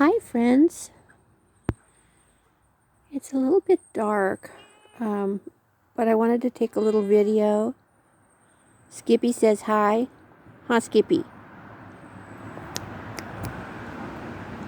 Hi friends, it's a little bit dark, but I wanted to take a little video. Skippy says hi. Huh, Skippy?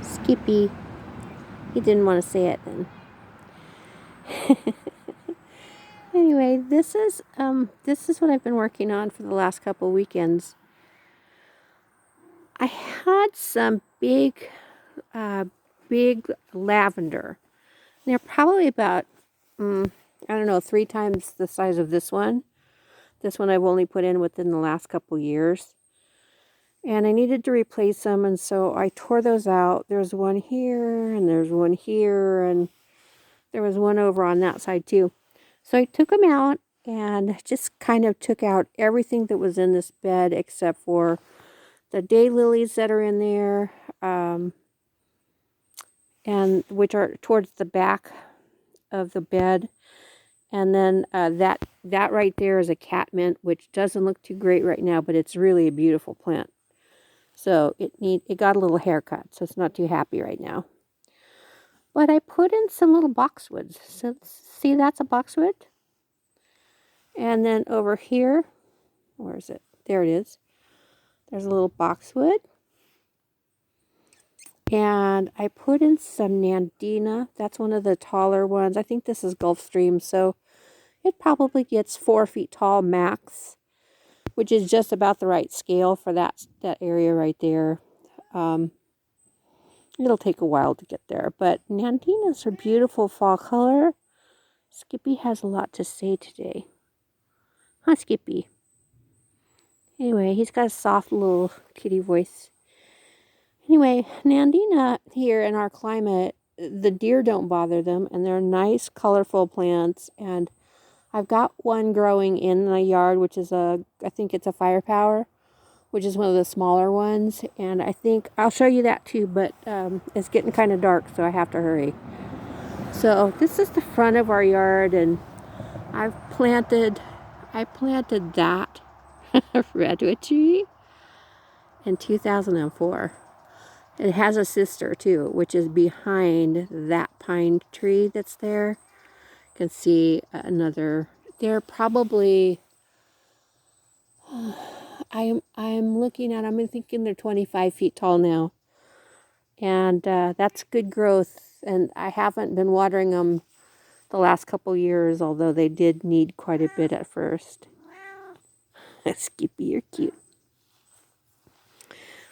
Skippy. He didn't want to say it then. Anyway, this is what I've been working on for the last couple weekends. I had some big lavender. They're probably about, I don't know, 3 times the size of this one. This one I've only put in within the last couple years. And I needed to replace them, and so I tore those out. There's one here, and there's one here, and there was one over on that side too. So I took them out and just kind of took out everything that was in this bed except for the daylilies that are in there, and which are towards the back of the bed. And then that right there is a catmint, which doesn't look too great right now, but it's really a beautiful plant. So it got a little haircut, so it's not too happy right now. But I put in some little boxwoods. So see, that's a boxwood. And then over here, where is it? There it is. There's a little boxwood. And I put in some Nandina. That's one of the taller ones. I think this is Gulfstream, so it probably gets 4 feet tall max, which is just about the right scale for that area right there. It'll take a while to get there, but Nandina's a beautiful fall color. Skippy has a lot to say today. Huh, Skippy? Anyway, he's got a soft little kitty voice. Anyway, Nandina here in our climate, the deer don't bother them, and they're nice, colorful plants. And I've got one growing in the yard, which is I think it's a firepower, which is one of the smaller ones. And I think I'll show you that too, but it's getting kind of dark, so I have to hurry. So this is the front of our yard, and I planted that redwood tree in 2004. It has a sister too, which is behind that pine tree that's there. You can see another. They're probably, I'm looking at, I'm thinking they're 25 feet tall now. And that's good growth. And I haven't been watering them the last couple years, although they did need quite a bit at first. Skippy, you're cute.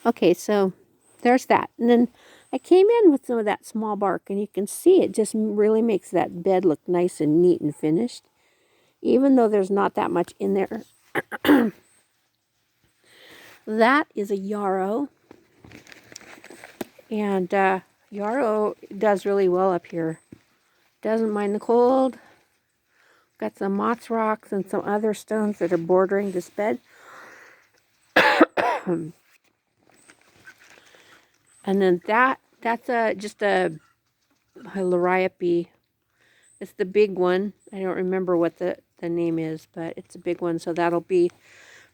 Okay, so there's that. And then I came in with some of that small bark, and you can see it just really makes that bed look nice and neat and finished, even though there's not that much in there. That is a yarrow, and yarrow does really well up here. Doesn't mind the cold. Got some moss rocks and some other stones that are bordering this bed. And then that's just a liriope. It's the big one. I don't remember what the name is, but it's a big one. So that'll be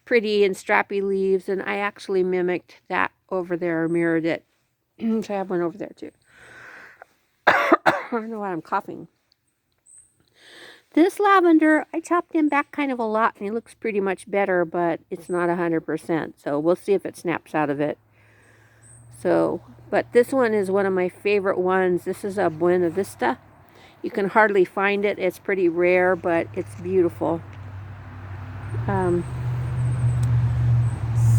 pretty and strappy leaves. And I actually mimicked that over there, or mirrored it. So I have one over there too. I don't know why I'm coughing. This lavender, I chopped him back kind of a lot, and he looks pretty much better, but it's not 100%. So we'll see if it snaps out of it. So, but this one is one of my favorite ones. This is a Buena Vista. You can hardly find it. It's pretty rare, but it's beautiful.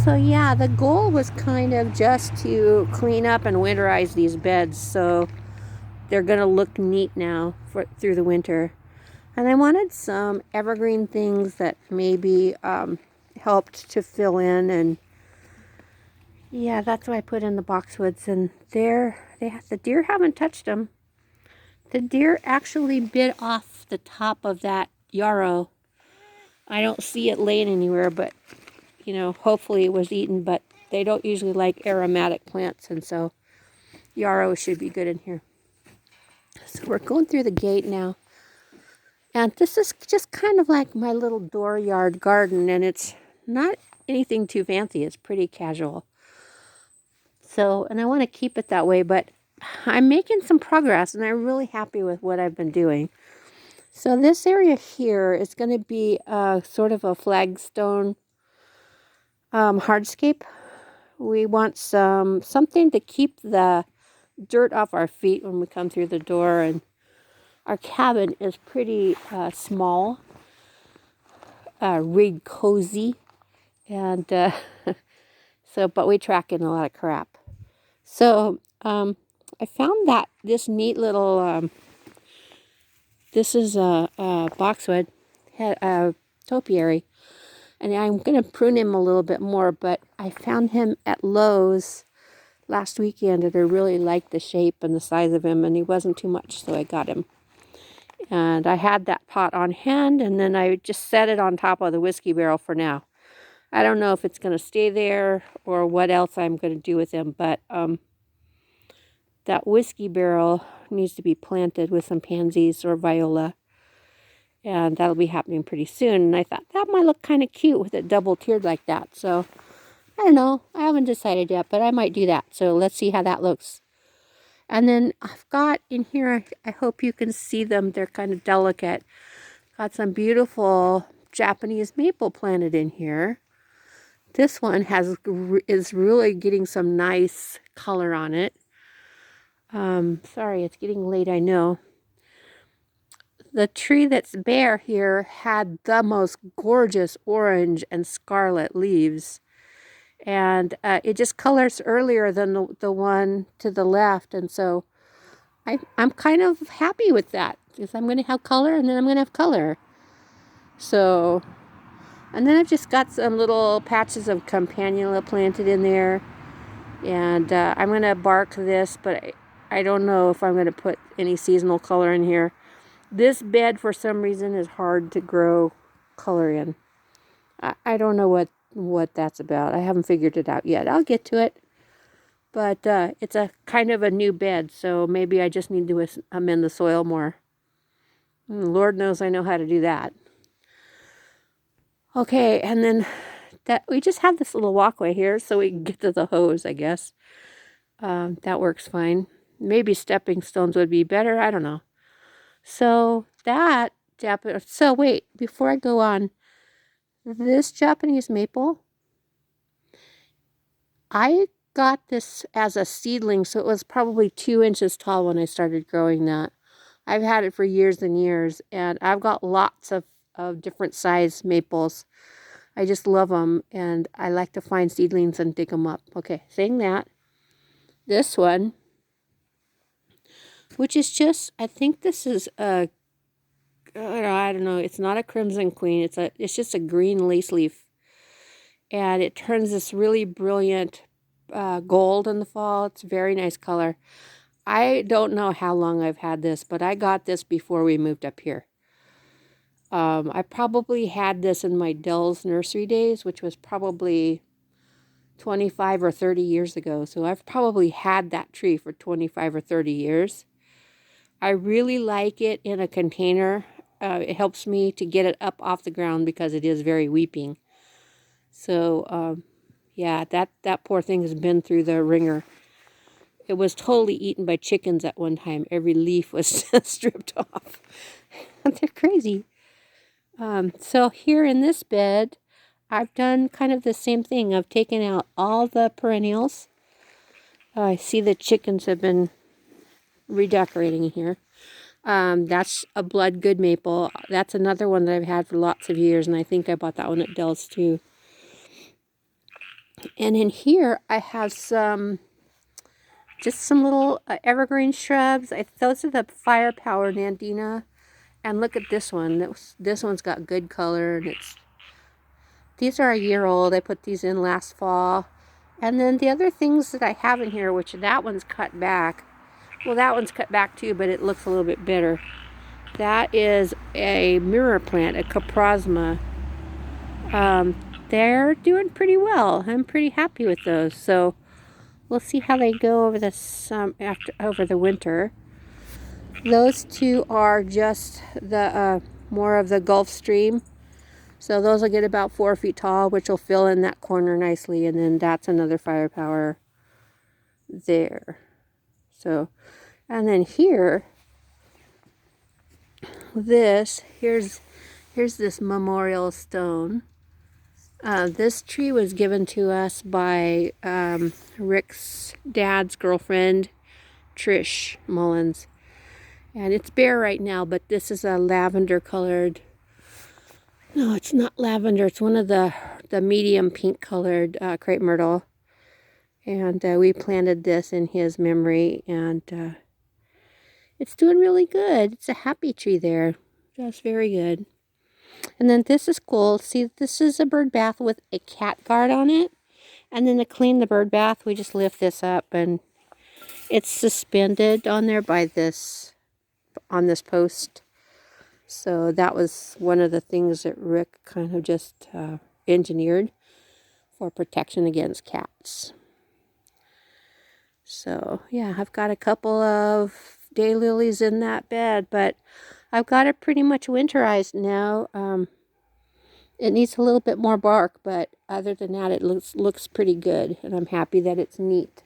So yeah, the goal was kind of just to clean up and winterize these beds, so they're going to look neat now through the winter. And I wanted some evergreen things that maybe helped to fill in, and yeah, that's why I put in the boxwoods. And the deer haven't touched them. The deer actually bit off the top of that yarrow. I don't see it laying anywhere, but, you know, hopefully it was eaten. But they don't usually like aromatic plants, and so yarrow should be good in here. So we're going through the gate now. And this is just kind of like my little dooryard garden, and it's not anything too fancy. It's pretty casual. So, and I want to keep it that way, but I'm making some progress, and I'm really happy with what I've been doing. So this area here is going to be sort of a flagstone hardscape. We want something to keep the dirt off our feet when we come through the door, and our cabin is pretty small, rig cozy, and so, but we track in a lot of crap. So I found that this neat little this is a boxwood, a topiary, and I'm going to prune him a little bit more, but I found him at Lowe's last weekend, and I really liked the shape and the size of him, and he wasn't too much, so I got him. And I had that pot on hand, and then I just set it on top of the whiskey barrel for now. I don't know if it's going to stay there or what else I'm going to do with him, but that whiskey barrel needs to be planted with some pansies or viola, and that'll be happening pretty soon. And I thought that might look kind of cute with it double tiered like that. So I don't know, I haven't decided yet, but I might do that. So let's see how that looks. And then I've got in here, I hope you can see them, they're kind of delicate. Got some beautiful Japanese maple planted in here. This one is really getting some nice color on it. Sorry, it's getting late, I know. The tree that's bare here had the most gorgeous orange and scarlet leaves. And it just colors earlier than the one to the left. And so I'm kind of happy with that, because I'm going to have color, and then I'm going to have color. So, and then I've just got some little patches of campanula planted in there. And I'm going to bark this, but I don't know if I'm going to put any seasonal color in here. This bed, for some reason, is hard to grow color in. I don't know what that's about. I haven't figured it out yet. I'll get to it. But it's a kind of a new bed, so maybe I just need to amend the soil more. Lord knows I know how to do that. Okay, and then we just have this little walkway here so we can get to the hose, I guess. That works fine. Maybe stepping stones would be better. I don't know. So so wait, before I go on, this Japanese maple, I got this as a seedling, so it was probably 2 inches tall when I started growing that. I've had it for years and years, and I've got lots of different size maples. I just love them, and I like to find seedlings and dig them up. Okay, saying that, this one, which is just, I think this is a, I don't know, it's not a crimson queen, it's just a green lace leaf, and it turns this really brilliant gold in the fall. It's a very nice color. I don't know how long I've had this, but I got this before we moved up here. I probably had this in my Dell's nursery days, which was probably 25 or 30 years ago. So I've probably had that tree for 25 or 30 years. I really like it in a container. It helps me to get it up off the ground because it is very weeping. So, yeah, that poor thing has been through the ringer. It was totally eaten by chickens at one time. Every leaf was stripped off. They're crazy. So here in this bed, I've done kind of the same thing. I've taken out all the perennials. I see the chickens have been redecorating here. That's a blood good maple. That's another one that I've had for lots of years, and I think I bought that one at Dell's too. And in here, I have just some little evergreen shrubs. Those are the firepower Nandina. And look at this one. This one's got good color, and these are a year old. I put these in last fall. And then the other things that I have in here, which that one's cut back. Well, that one's cut back too, but it looks a little bit better. That is a mirror plant, a coprosma. They're doing pretty well. I'm pretty happy with those. So we'll see how they go over over the winter. Those two are just the more of the Gulf Stream. So those will get about 4 feet tall, which will fill in that corner nicely. And then that's another firepower there. So, and then here's this memorial stone. This tree was given to us by Rick's dad's girlfriend, Trish Mullins. And it's bare right now, but this is a lavender colored. No, it's not lavender. It's one of the medium pink colored crepe myrtle. And we planted this in his memory, and it's doing really good. It's a happy tree there. That's very good. And then this is cool. See, this is a bird bath with a cat guard on it. And then to clean the bird bath, we just lift this up, and it's suspended on there by on this post. So that was one of the things that Rick kind of just engineered for protection against cats. So yeah, I've got a couple of daylilies in that bed, but I've got it pretty much winterized now. It needs a little bit more bark, but other than that, it looks pretty good, and I'm happy that it's neat.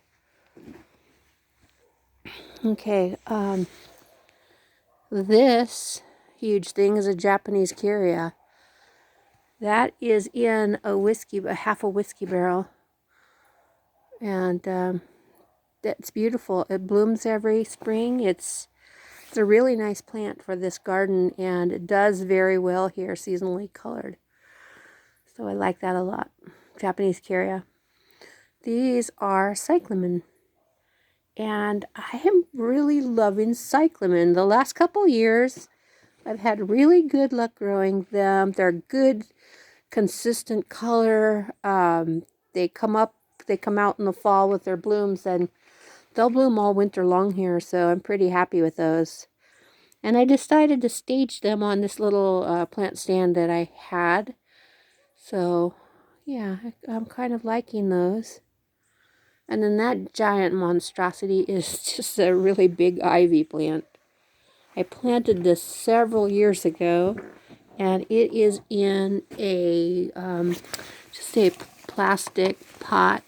Okay, this huge thing is a Japanese Kyria. That is in half a whiskey barrel, and that's beautiful. It blooms every spring. It's a really nice plant for this garden, and it does very well here, seasonally colored. So I like that a lot. Japanese Kyria. These are Cyclamen, and I am really loving Cyclamen. The last couple years, I've had really good luck growing them. They're good, consistent color. They come out in the fall with their blooms, and they'll bloom all winter long here, so I'm pretty happy with those. And I decided to stage them on this little plant stand that I had. So, yeah, I'm kind of liking those. And then that giant monstrosity is just a really big ivy plant. I planted this several years ago, and it is in just a plastic pot,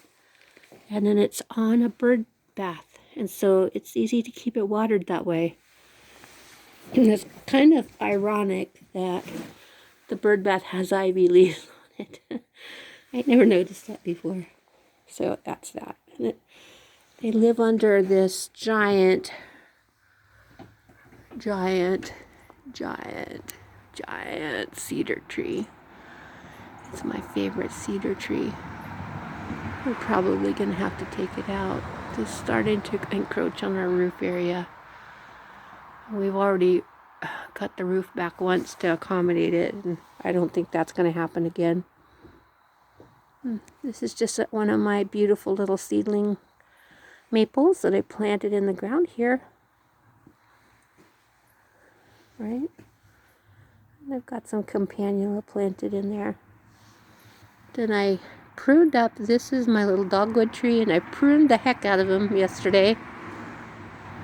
and then it's on a bird bath. And so it's easy to keep it watered that way. And it's kind of ironic that the bird bath has ivy leaves on it. I never noticed that before. So that's that. And they live under this giant cedar tree. It's my favorite cedar tree. We're probably going to have to take it out. It's starting to encroach on our roof area. We've already cut the roof back once to accommodate it, and I don't think that's going to happen again. This is just one of my beautiful little seedling maples that I planted in the ground here. Right? And I've got some campanula planted in there. Then I pruned up, this is my little dogwood tree, and I pruned the heck out of him yesterday.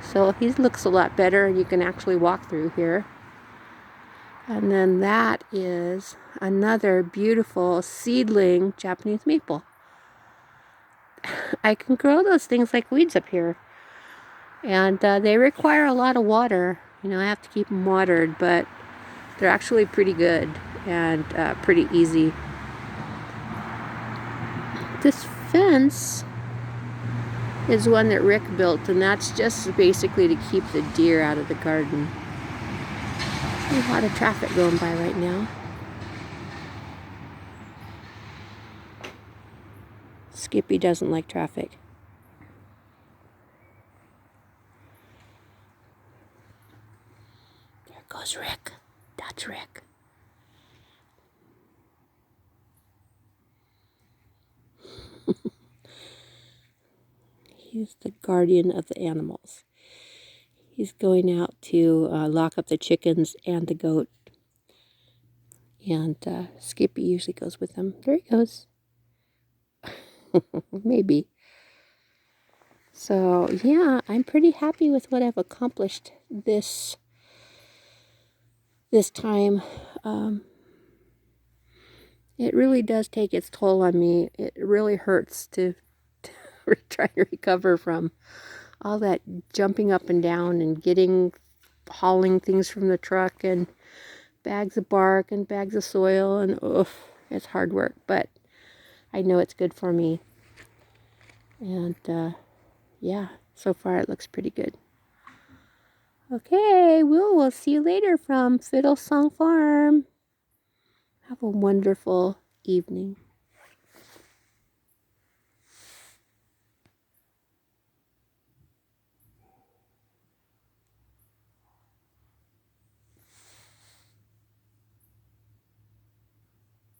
So he looks a lot better, and you can actually walk through here. And then that is another beautiful seedling Japanese maple. I can grow those things like weeds up here. And they require a lot of water. You know, I have to keep them watered, but they're actually pretty good and pretty easy. This fence is one that Rick built, and that's just basically to keep the deer out of the garden. There's a lot of traffic going by right now. Skippy doesn't like traffic. There goes Rick. That's Rick. He's the guardian of the animals. He's going out to lock up the chickens and the goat. And Skippy usually goes with him. There he goes. Maybe. So, yeah, I'm pretty happy with what I've accomplished this time. It really does take its toll on me. It really hurts to try to recover from all that jumping up and down and hauling things from the truck and bags of bark and bags of soil, and it's hard work, but I know it's good for me. And yeah, so far it looks pretty good. Okay, we'll see you later from Fiddle Song Farm. Have a wonderful evening.